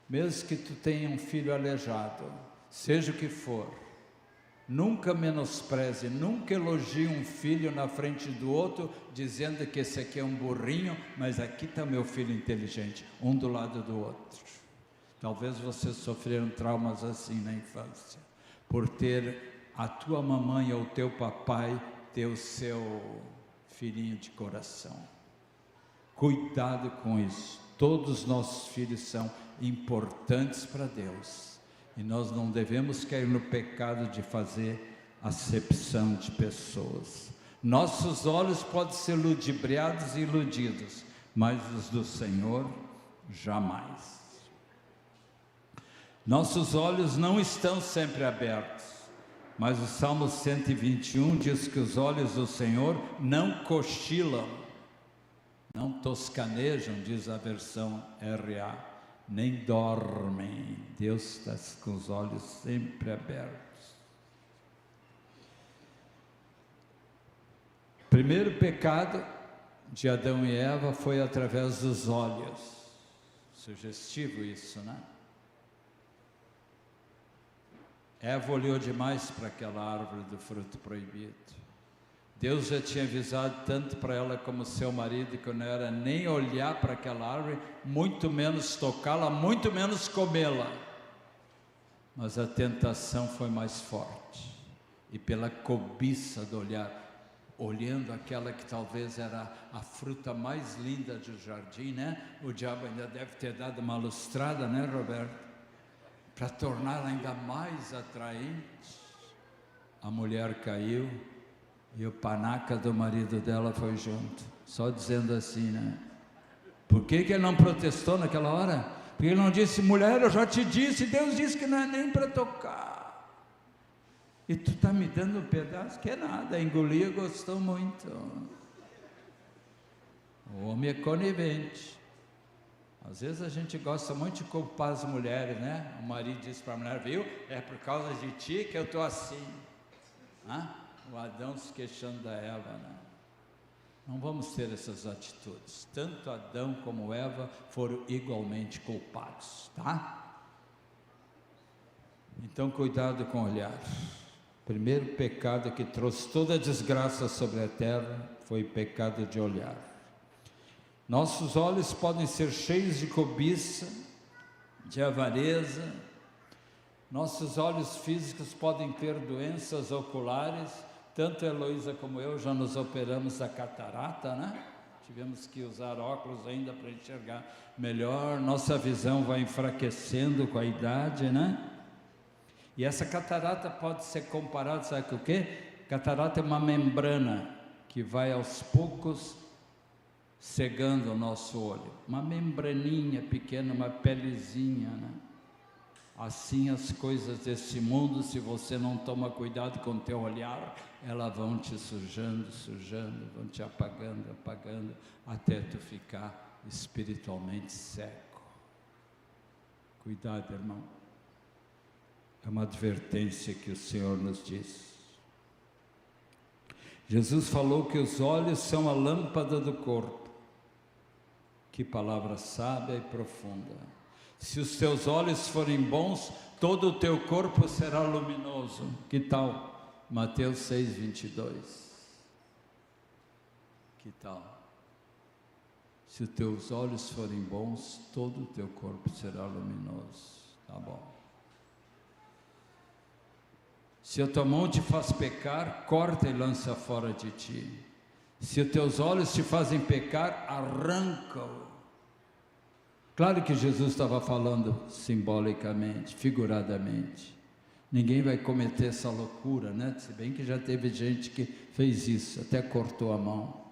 mesmo que tu tenha um filho aleijado, seja o que for. Nunca menospreze, nunca elogie um filho na frente do outro, dizendo que esse aqui é um burrinho, mas aqui está meu filho inteligente, um do lado do outro. Talvez vocês sofreram traumas assim na infância, por ter a tua mamãe ou o teu papai ter o seu filhinho de coração. Cuidado com isso. Todos os nossos filhos são importantes para Deus. E nós não devemos cair no pecado de fazer acepção de pessoas. Nossos olhos podem ser ludibriados e iludidos, mas os do Senhor, jamais. Nossos olhos não estão sempre abertos, mas o Salmo 121 diz que os olhos do Senhor não cochilam, não toscanejam, diz a versão RA, nem dormem. Deus está com os olhos sempre abertos. Primeiro pecado de Adão e Eva foi através dos olhos. Sugestivo isso, né? Eva olhou demais para aquela árvore do fruto proibido. Deus já tinha avisado tanto para ela como seu marido que não era nem olhar para aquela árvore, muito menos tocá-la, muito menos comê-la. Mas a tentação foi mais forte, e pela cobiça do olhar, olhando aquela que talvez era a fruta mais linda do jardim, né? O diabo ainda deve ter dado uma lustrada, né, Roberto? Para torná-la ainda mais atraente. A mulher caiu, e o panaca do marido dela foi junto, só dizendo assim, né? Por que ele não protestou naquela hora? Porque ele não disse: mulher, eu já te disse, Deus disse que não é nem para tocar. E tu está me dando um pedaço que é nada, engolia, gostou muito. O homem é conivente. Às vezes a gente gosta muito de culpar as mulheres, né? O marido diz para a mulher: viu, é por causa de ti que eu estou assim. O Adão se queixando da Eva, né? Não vamos ter essas atitudes. Tanto Adão como Eva foram igualmente culpados, tá? Então cuidado com o olhar. Primeiro pecado que trouxe toda a desgraça sobre a terra foi o pecado de olhar. Nossos olhos podem ser cheios de cobiça, de avareza. Nossos olhos físicos podem ter doenças oculares. Tanto a Heloísa como eu já nos operamos da catarata, né? Tivemos que usar óculos ainda para enxergar melhor. Nossa visão vai enfraquecendo com a idade, né? E essa catarata pode ser comparada, sabe com o quê? Catarata é uma membrana que vai aos poucos cegando o nosso olho. Uma membraninha pequena, uma pelezinha, né? Assim as coisas desse mundo, se você não toma cuidado com o teu olhar, elas vão te sujando, vão te apagando, até tu ficar espiritualmente cego. Cuidado, irmão. É uma advertência que o Senhor nos diz. Jesus falou que os olhos são a lâmpada do corpo. Que palavra sábia e profunda. Se os teus olhos forem bons, todo o teu corpo será luminoso. Que tal? Mateus 6:22. Que tal? Se os teus olhos forem bons, todo o teu corpo será luminoso. Tá bom. Se a tua mão te faz pecar, corta e lança fora de ti. Se os teus olhos te fazem pecar, arranca-o. Claro que Jesus estava falando simbolicamente, figuradamente. Ninguém vai cometer essa loucura, né? Se bem que já teve gente que fez isso, até cortou a mão.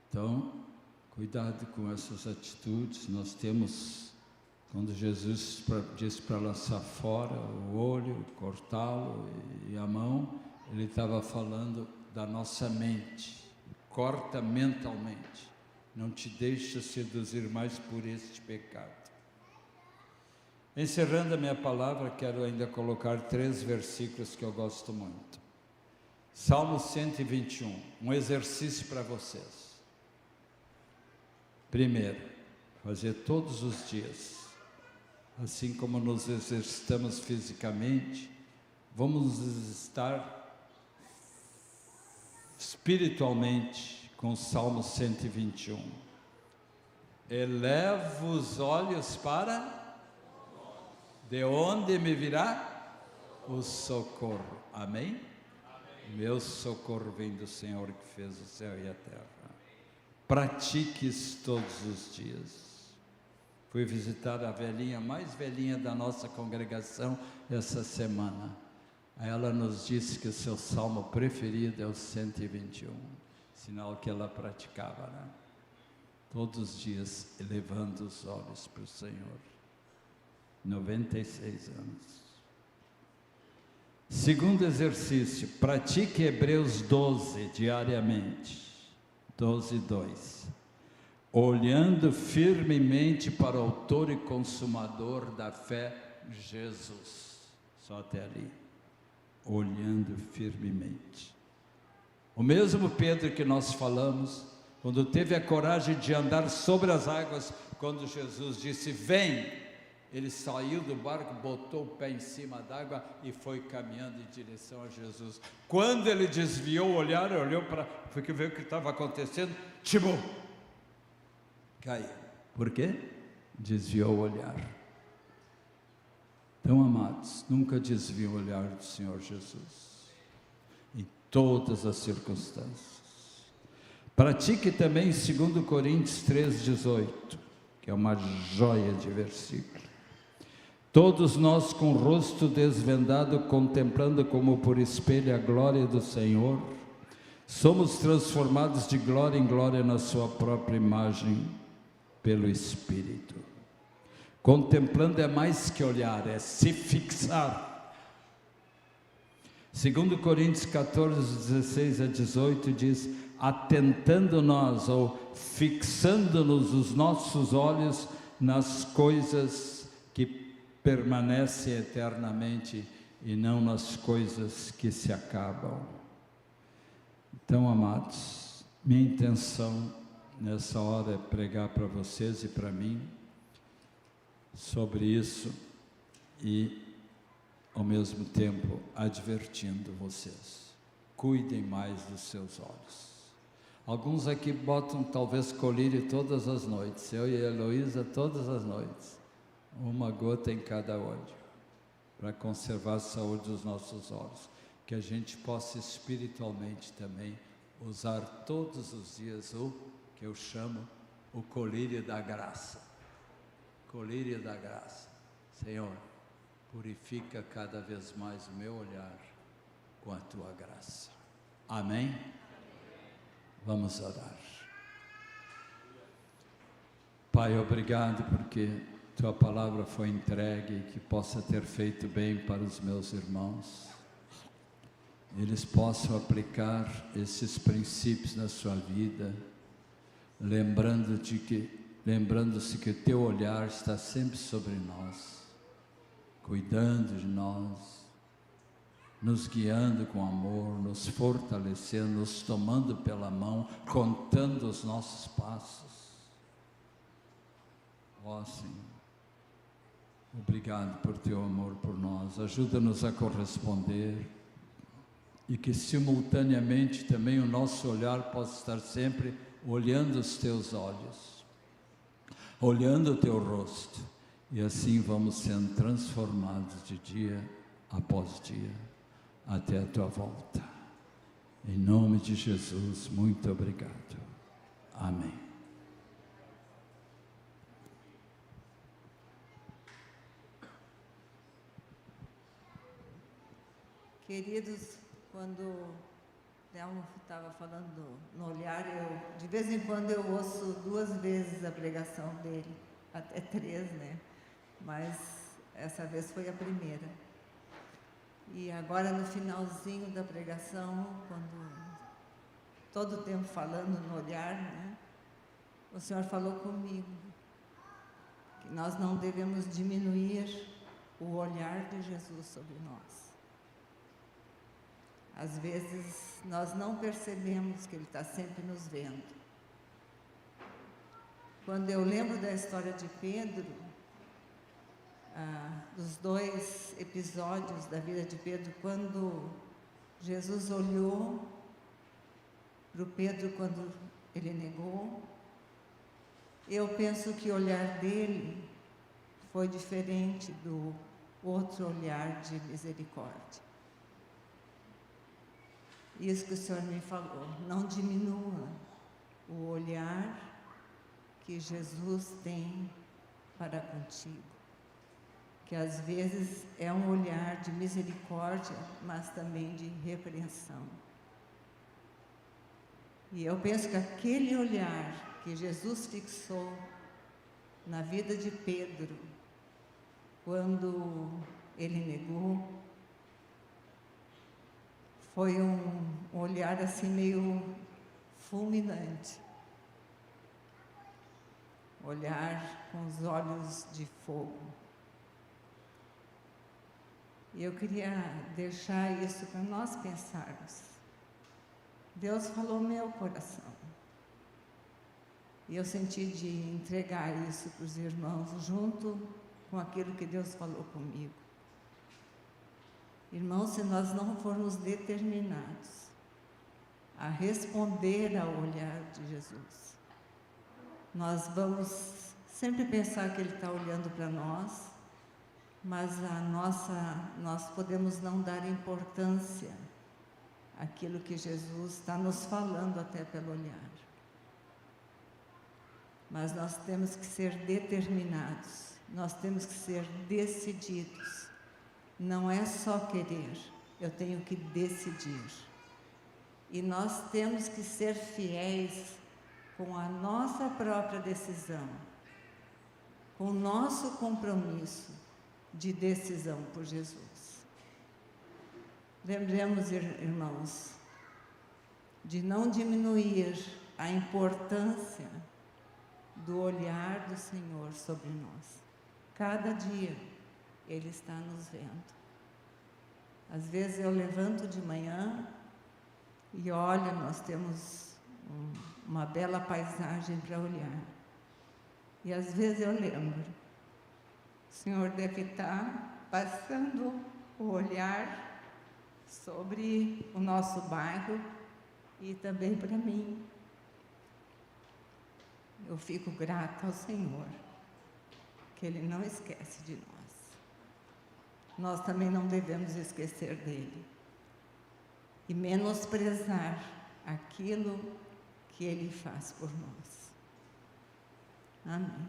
Então, cuidado com essas atitudes. Nós temos, quando Jesus disse para lançar fora o olho, cortá-lo e a mão, ele estava falando da nossa mente. Corta mentalmente. Não te deixa seduzir mais por este pecado. Encerrando a minha palavra, quero ainda colocar 3 versículos que eu gosto muito. Salmo 121, um exercício para vocês. Primeiro, fazer todos os dias, assim como nos exercitamos fisicamente, vamos estar espiritualmente com o Salmo 121. Elevo os olhos para... De onde me virá o socorro? Amém? Meu socorro vem do Senhor que fez o céu e a terra. Pratique isso todos os dias. Fui visitar a velhinha, mais velhinha da nossa congregação essa semana. Aí ela nos disse que o seu salmo preferido é o 121. Sinal que ela praticava, né? Todos os dias elevando os olhos para o Senhor. 96 anos. Segundo exercício, pratique Hebreus 12 diariamente. 12:2. Olhando firmemente para o autor e consumador da fé, Jesus. Só até ali. Olhando firmemente. O mesmo Pedro que nós falamos, quando teve a coragem de andar sobre as águas, quando Jesus disse, vem, ele saiu do barco, botou o pé em cima d'água e foi caminhando em direção a Jesus. Quando ele desviou o olhar, olhou para, foi que ver o que estava acontecendo, tibum, caiu. Por quê? Desviou o olhar. Então, amados, nunca desvie o olhar do Senhor Jesus, em todas as circunstâncias. Pratique também 2 Coríntios 3:18, que é uma joia de versículo. Todos nós com o rosto desvendado, contemplando como por espelho a glória do Senhor, somos transformados de glória em glória na sua própria imagem, pelo Espírito. Contemplando é mais que olhar, é se fixar. 2 Coríntios 14:16-18 diz, atentando nós, ou fixando-nos os nossos olhos nas coisas que permanecem eternamente e não nas coisas que se acabam. Então, amados, minha intenção nessa hora é pregar para vocês e para mim sobre isso e, ao mesmo tempo, advertindo vocês. Cuidem mais dos seus olhos. Alguns aqui botam talvez colírio todas as noites, eu e a Heloísa todas as noites. Uma gota em cada olho, para conservar a saúde dos nossos olhos, que a gente possa espiritualmente também usar todos os dias o que eu chamo o colírio da graça. Colírio da graça. Senhor, purifica cada vez mais o meu olhar com a tua graça. Amém? Vamos orar. Pai, obrigado porque tua palavra foi entregue e que possa ter feito bem para os meus irmãos. Eles possam aplicar esses princípios na sua vida, lembrando de que lembrando-se que o teu olhar está sempre sobre nós, cuidando de nós, nos guiando com amor, nos fortalecendo, nos tomando pela mão, contando os nossos passos. Ó Senhor, obrigado por teu amor por nós, ajuda-nos a corresponder e que simultaneamente também o nosso olhar possa estar sempre olhando os teus olhos, olhando o teu rosto, e assim vamos sendo transformados de dia após dia, até a tua volta. Em nome de Jesus, muito obrigado. Amém. Queridos, quando Delmo estava falando no olhar, de vez em quando eu ouço 2 vezes a pregação dele, até 3, né? Mas essa vez foi a primeira. E agora no finalzinho da pregação, quando todo o tempo falando no olhar, né? O Senhor falou comigo que nós não devemos diminuir o olhar de Jesus sobre nós. Às vezes, nós não percebemos que Ele está sempre nos vendo. Quando eu lembro da história de Pedro, dos 2 episódios da vida de Pedro, quando Jesus olhou para o Pedro quando ele negou, eu penso que o olhar dele foi diferente do outro olhar de misericórdia. Isso que o Senhor me falou, não diminua o olhar que Jesus tem para contigo, que às vezes é um olhar de misericórdia, mas também de repreensão. E eu penso que aquele olhar que Jesus fixou na vida de Pedro, quando ele negou, foi um olhar assim meio fulminante. Olhar com os olhos de fogo. E eu queria deixar isso para nós pensarmos. Deus falou no meu coração. E eu senti de entregar isso para os irmãos, junto com aquilo que Deus falou comigo. Irmãos, se nós não formos determinados a responder ao olhar de Jesus, nós vamos sempre pensar que Ele está olhando para nós, mas nós podemos não dar importância àquilo que Jesus está nos falando até pelo olhar. Mas nós temos que ser determinados, nós temos que ser decididos. Não é só querer, eu tenho que decidir. E nós temos que ser fiéis com a nossa própria decisão, com o nosso compromisso de decisão por Jesus. Lembremos, irmãos, de não diminuir a importância do olhar do Senhor sobre nós. Cada dia Ele está nos vendo. Às vezes eu levanto de manhã e olho, nós temos uma bela paisagem para olhar. E às vezes eu lembro, o Senhor deve estar passando o olhar sobre o nosso bairro e também para mim. Eu fico grata ao Senhor, que Ele não esquece de nós. Nós também não devemos esquecer dele e menosprezar aquilo que Ele faz por nós. Amém.